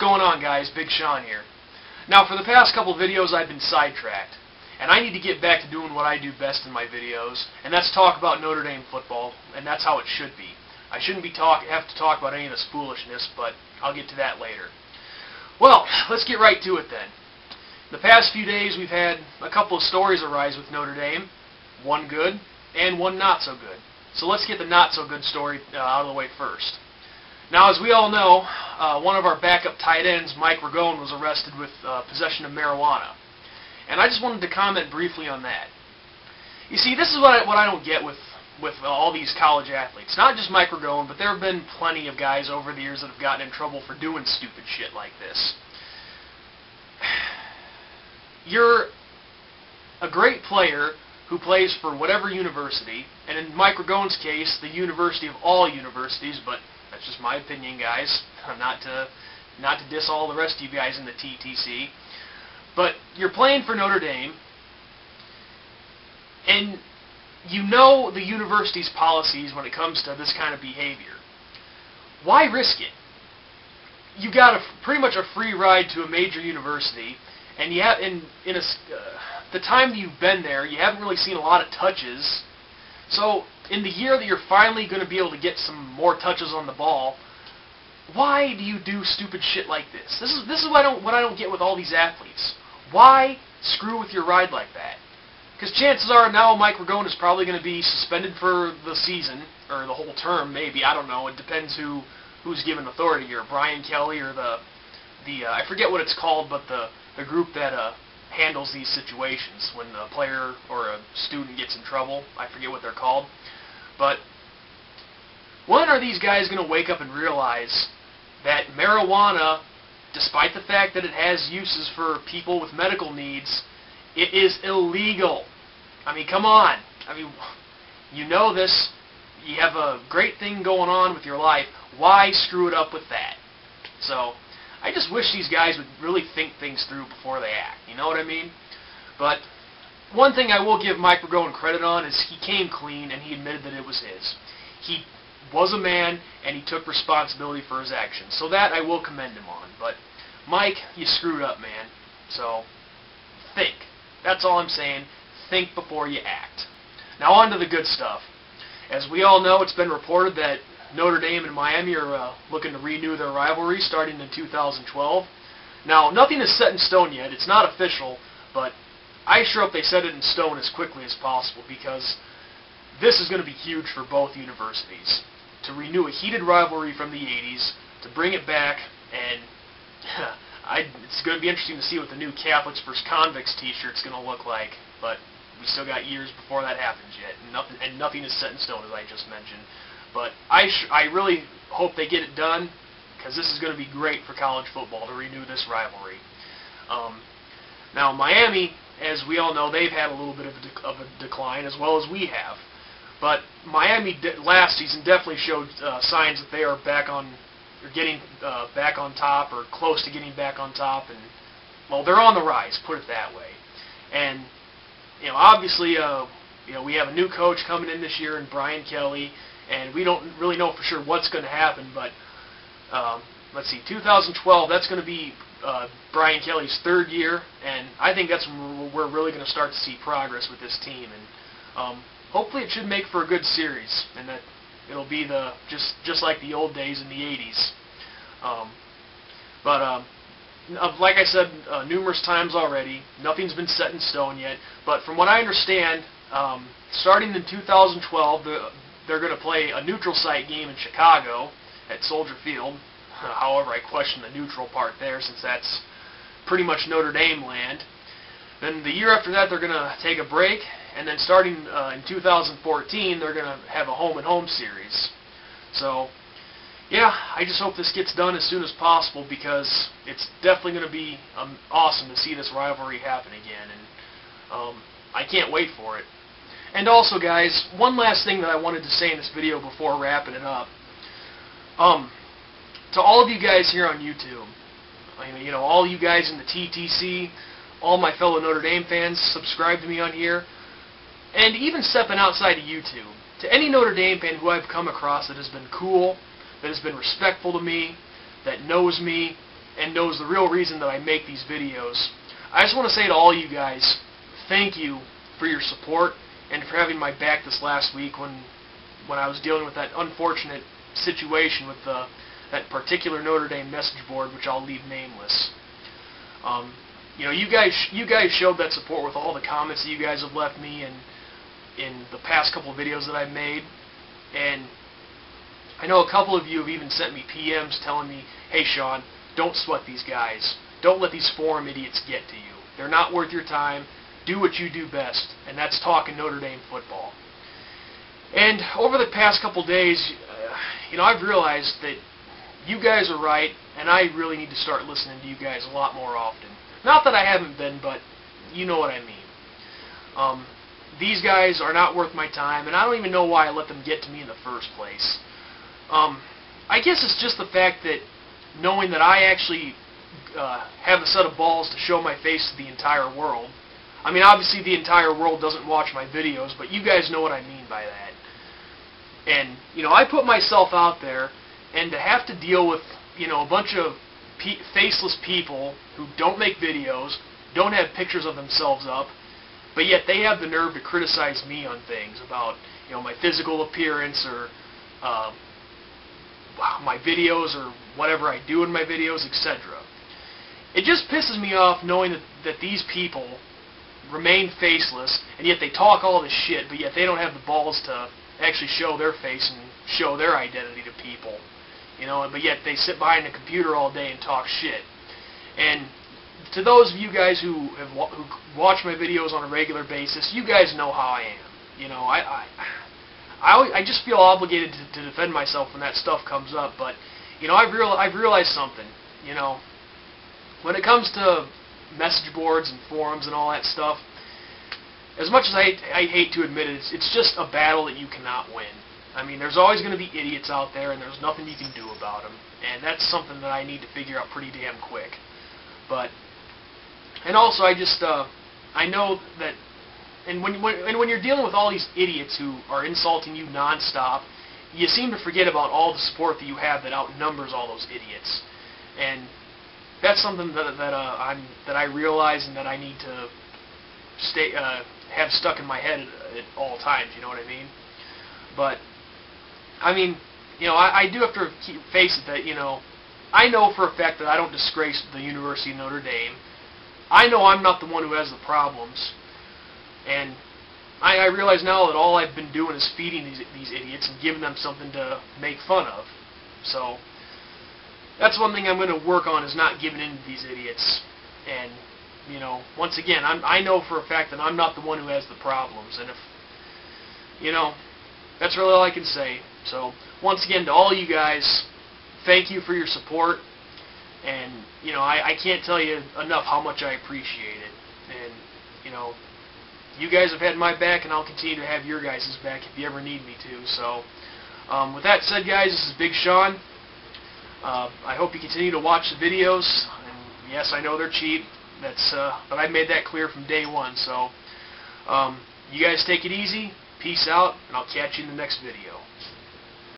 going on, guys? Big Sean here. Now, for the past couple videos, I've been sidetracked, and I need to get back to doing what I do best in my videos, and that's talk about Notre Dame football, and that's how it should be. I shouldn't have to talk about any of this foolishness, but I'll get to that later. Well, let's get right to it then. The past few days, we've had a couple of stories arise with Notre Dame, one good and one not so good. So let's get the not so good story out of the way first. Now, as we all know, one of our backup tight ends, Mike Goins, was arrested with possession of marijuana. And I just wanted to comment briefly on that. You see, this is what I don't get with all these college athletes. Not just Mike Goins, but there have been plenty of guys over the years that have gotten in trouble for doing stupid shit like this. You're a great player who plays for whatever university, and in Mike Goins' case, the university of all universities, but that's just my opinion, guys. Not to diss all the rest of you guys in the TTC. But you're playing for Notre Dame, and you know the university's policies when it comes to this kind of behavior. Why risk it? You got pretty much a free ride to a major university, and you have the time that you've been there, you haven't really seen a lot of touches. So in the year that you're finally going to be able to get some more touches on the ball, why do you do stupid shit like this? This is what I don't get with all these athletes. Why screw with your ride like that? Because chances are now Mike Goins is probably going to be suspended for the season, or the whole term, maybe. I don't know. It depends who's given authority here, Brian Kelly or the I forget what it's called, but the group that handles these situations when a player or a student gets in trouble. I forget what they're called. But when are these guys going to wake up and realize that marijuana, despite the fact that it has uses for people with medical needs, it is illegal? I mean, come on. I mean, you know this. You have a great thing going on with your life. Why screw it up with that? So I just wish these guys would really think things through before they act. You know what I mean? But one thing I will give Mike Goins credit on is he came clean and he admitted that it was his. He was a man and he took responsibility for his actions. So that I will commend him on. But Mike, you screwed up, man. So think. That's all I'm saying. Think before you act. Now on to the good stuff. As we all know, it's been reported that Notre Dame and Miami are looking to renew their rivalry starting in 2012. Now, nothing is set in stone yet. It's not official, but I sure hope they set it in stone as quickly as possible, because this is going to be huge for both universities. To renew a heated rivalry from the 80s, to bring it back, and it's going to be interesting to see what the new Catholics vs. Convicts t-shirt's going to look like, but we still got years before that happens yet, and nothing is set in stone, as I just mentioned. But I really hope they get it done, because this is going to be great for college football to renew this rivalry. Now, Miami, as we all know, they've had a little bit of a decline, as well as we have. But Miami last season definitely showed signs that they are getting back on top, or close to getting back on top, and well, they're on the rise, put it that way. And obviously, we have a new coach coming in this year, in Brian Kelly. And we don't really know for sure what's going to happen, but let's see, 2012, that's going to be Brian Kelly's third year, and I think that's when we're really going to start to see progress with this team. And hopefully it should make for a good series, and that it'll be just like the old days in the 80s. Like I said numerous times already, nothing's been set in stone yet, but from what I understand, starting in 2012, they're going to play a neutral site game in Chicago at Soldier Field. However, I question the neutral part there, since that's pretty much Notre Dame land. Then the year after that, they're going to take a break, and then starting in 2014, they're going to have a home-and-home series. So, yeah, I just hope this gets done as soon as possible, because it's definitely going to be awesome to see this rivalry happen again, and I can't wait for it. And also, guys, one last thing that I wanted to say in this video before wrapping it up. To all of you guys here on YouTube, all you guys in the TTC, all my fellow Notre Dame fans, subscribe to me on here, and even stepping outside of YouTube, to any Notre Dame fan who I've come across that has been cool, that has been respectful to me, that knows me, and knows the real reason that I make these videos. I just want to say to all you guys, thank you for your support and for having my back this last week when I was dealing with that unfortunate situation with that particular Notre Dame message board, which I'll leave nameless. You know, you guys showed that support with all the comments that you guys have left me in the past couple of videos that I've made, and I know a couple of you have even sent me PMs telling me, hey Sean, don't sweat these guys. Don't let these forum idiots get to you. They're not worth your time. Do what you do best, and that's talking Notre Dame football. And over the past couple days, you know, I've realized that you guys are right, and I really need to start listening to you guys a lot more often. Not that I haven't been, but you know what I mean. These guys are not worth my time, and I don't even know why I let them get to me in the first place. I guess it's just the fact that knowing that I actually have a set of balls to show my face to the entire world. I mean, obviously the entire world doesn't watch my videos, but you guys know what I mean by that. And, you know, I put myself out there, and to have to deal with, you know, a bunch of faceless people who don't make videos, don't have pictures of themselves up, but yet they have the nerve to criticize me on things about, you know, my physical appearance or my videos or whatever I do in my videos, etc. It just pisses me off knowing that these people remain faceless, and yet they talk all this shit, but yet they don't have the balls to actually show their face and show their identity to people. You know, but yet they sit behind a computer all day and talk shit. And to those of you guys who watch my videos on a regular basis, you guys know how I am. You know, I just feel obligated to defend myself when that stuff comes up. But you know, I've realized something. You know, when it comes to message boards and forums and all that stuff, as much as I hate to admit it, it's just a battle that you cannot win. I mean, there's always going to be idiots out there, and there's nothing you can do about them. And that's something that I need to figure out pretty damn quick. And also, I know that, and when you're dealing with all these idiots who are insulting you nonstop, you seem to forget about all the support that you have that outnumbers all those idiots. And that's something that I realize and that I need to have stuck in my head at all times. You know what I mean? But I mean, you know, I do have to face it that, you know, I know for a fact that I don't disgrace the University of Notre Dame. I know I'm not the one who has the problems, and I realize now that all I've been doing is feeding these idiots and giving them something to make fun of. So that's one thing I'm going to work on, is not giving in to these idiots. And, you know, once again, I know for a fact that I'm not the one who has the problems, and if, you know, that's really all I can say. So, once again, to all you guys, thank you for your support, and, you know, I can't tell you enough how much I appreciate it. And, you know, you guys have had my back, and I'll continue to have your guys' back if you ever need me to. So, with that said, guys, this is Big Sean. I hope you continue to watch the videos, and yes, I know they're cheap, but I made that clear from day one. So, you guys take it easy. Peace out, and I'll catch you in the next video.